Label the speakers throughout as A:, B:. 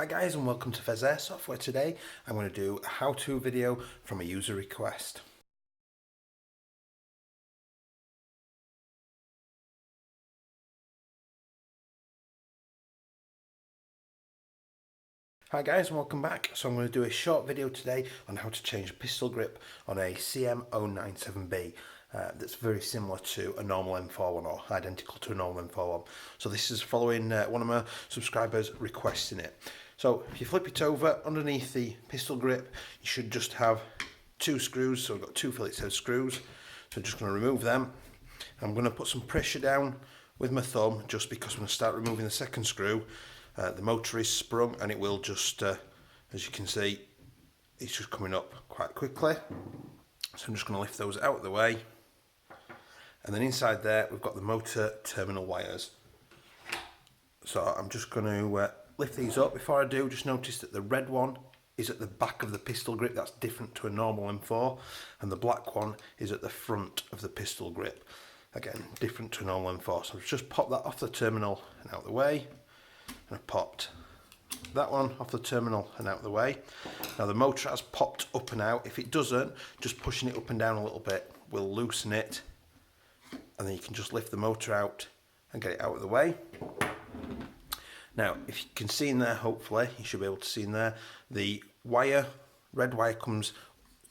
A: Hi guys, and welcome to Pheas Airsoft, where today I'm going to do a how-to video from a user request. Hi guys, and welcome back. So I'm going to do a short video today on how to change a pistol grip on a CM.097B. That's very similar to a normal M4 one, or identical to a normal M4 one. So this is following one of my subscribers requesting it. So if you flip it over, underneath the pistol grip, you should just have two screws. So I've got two Phillips head screws. So I'm just going to remove them. I'm going to put some pressure down with my thumb, just because when I start removing the second screw, the motor is sprung and it will just, as you can see, it's just coming up quite quickly. So I'm just going to lift those out of the way. And then inside there, we've got the motor terminal wires. So I'm just going to lift these up. Before I do, just notice that the red one is at the back of the pistol grip. That's different to a normal M4. And the black one is at the front of the pistol grip. Again, different to a normal M4. So I've just popped that off the terminal and out of the way. And I've popped that one off the terminal and out of the way. Now the motor has popped up and out. If it doesn't, just pushing it up and down a little bit will loosen it. And then you can just lift the motor out and get it out of the way. Now, if you can see in there, hopefully, you should be able to see in there, the wire, red wire comes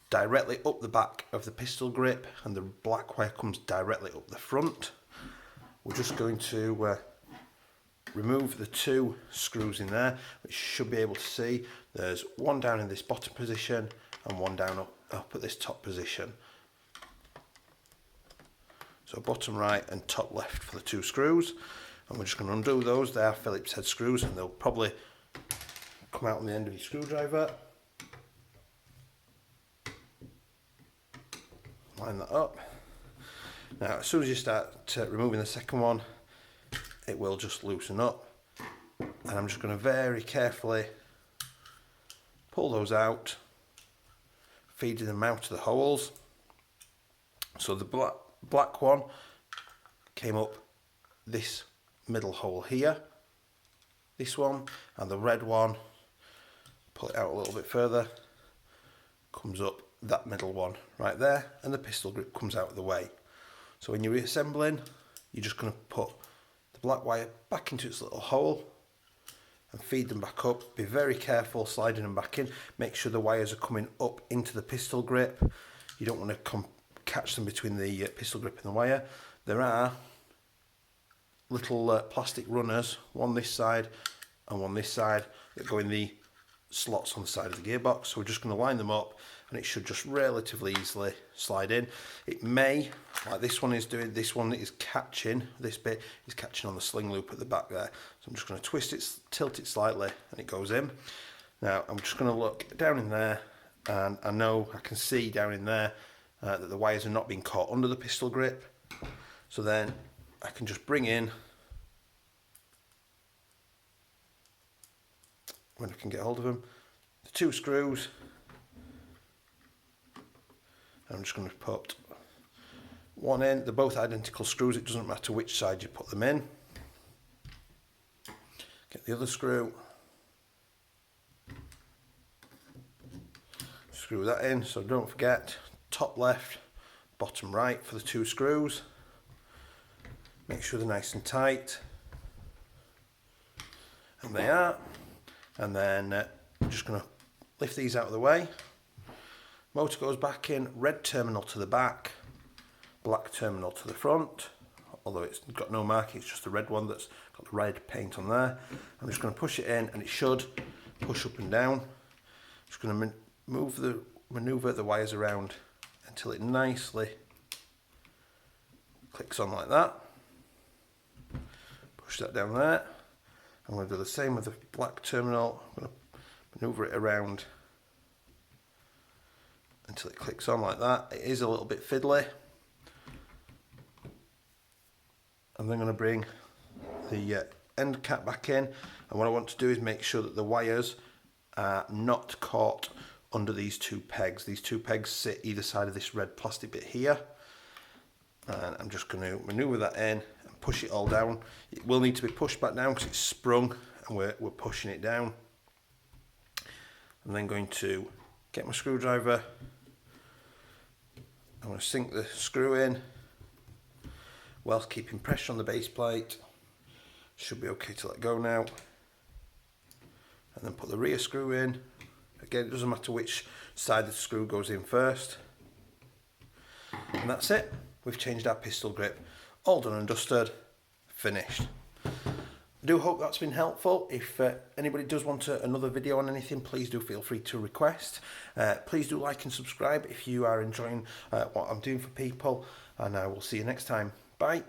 A: directly up the back of the pistol grip and the black wire comes directly up the front. We're just going to remove the two screws in there, which you should be able to see. There's one down in this bottom position and one down up at this top position. So bottom right and top left for the two screws. And we're just going to undo those. They are Phillips head screws and they'll probably come out on the end of your screwdriver. Line that up. Now as soon as you start removing the second one, it will just loosen up. And I'm just going to very carefully pull those out, feeding them out of the holes. So the black one came up this middle hole here, this one, and the red one, pull it out a little bit further, comes up that middle one right there, and the pistol grip comes out of the way. So when you're reassembling, you're just going to put the black wire back into its little hole and feed them back up. Be very careful sliding them back in. Make sure the wires are coming up into the pistol grip. You don't want to catch them between the pistol grip and the wire. There are little plastic runners, one this side and one this side, that go in the slots on the side of the gearbox. So we're just going to line them up and it should just relatively easily slide in. It may, like this one is doing, this one is catching, this bit is catching on the sling loop at the back there. So I'm just going to twist it, tilt it slightly, and it goes in. Now I'm just going to look down in there, and I know I can see down in there that the wires are not being caught under the pistol grip. So then I can just bring in, when I can get hold of them, the two screws. I'm just going to put one in. They're both identical screws, it doesn't matter which side you put them in. Get the other screw, screw that in. So don't forget, top left, bottom right for the two screws. Make sure they're nice and tight, and they are. And then I'm just going to lift these out of the way. Motor goes back in, red terminal to the back, black terminal to the front, although it's got no marking, it's just the red one that's got the red paint on there. I'm just going to push it in and it should push up and down. Just going to maneuver the wires around until it nicely clicks on like that. Push that down there. I'm going to do the same with the black terminal. I'm going to maneuver it around until it clicks on like that. It is a little bit fiddly. I'm then going to bring the end cap back in, and what I want to do is make sure that the wires are not caught under these two pegs. These two pegs sit either side of this red plastic bit here, and I'm just going to maneuver that in and push it all down. It will need to be pushed back down because it's sprung and we're pushing it down. I'm then going to get my screwdriver. I'm going to sink the screw in whilst keeping pressure on the base plate. Should be okay to let go now. And then put the rear screw in. Again, it doesn't matter which side the screw goes in first. And that's it. We've changed our pistol grip. All done and dusted. Finished. I do hope that's been helpful. If anybody does want another video on anything, please do feel free to request. Please do like and subscribe if you are enjoying what I'm doing for people, and I will see you next time. Bye.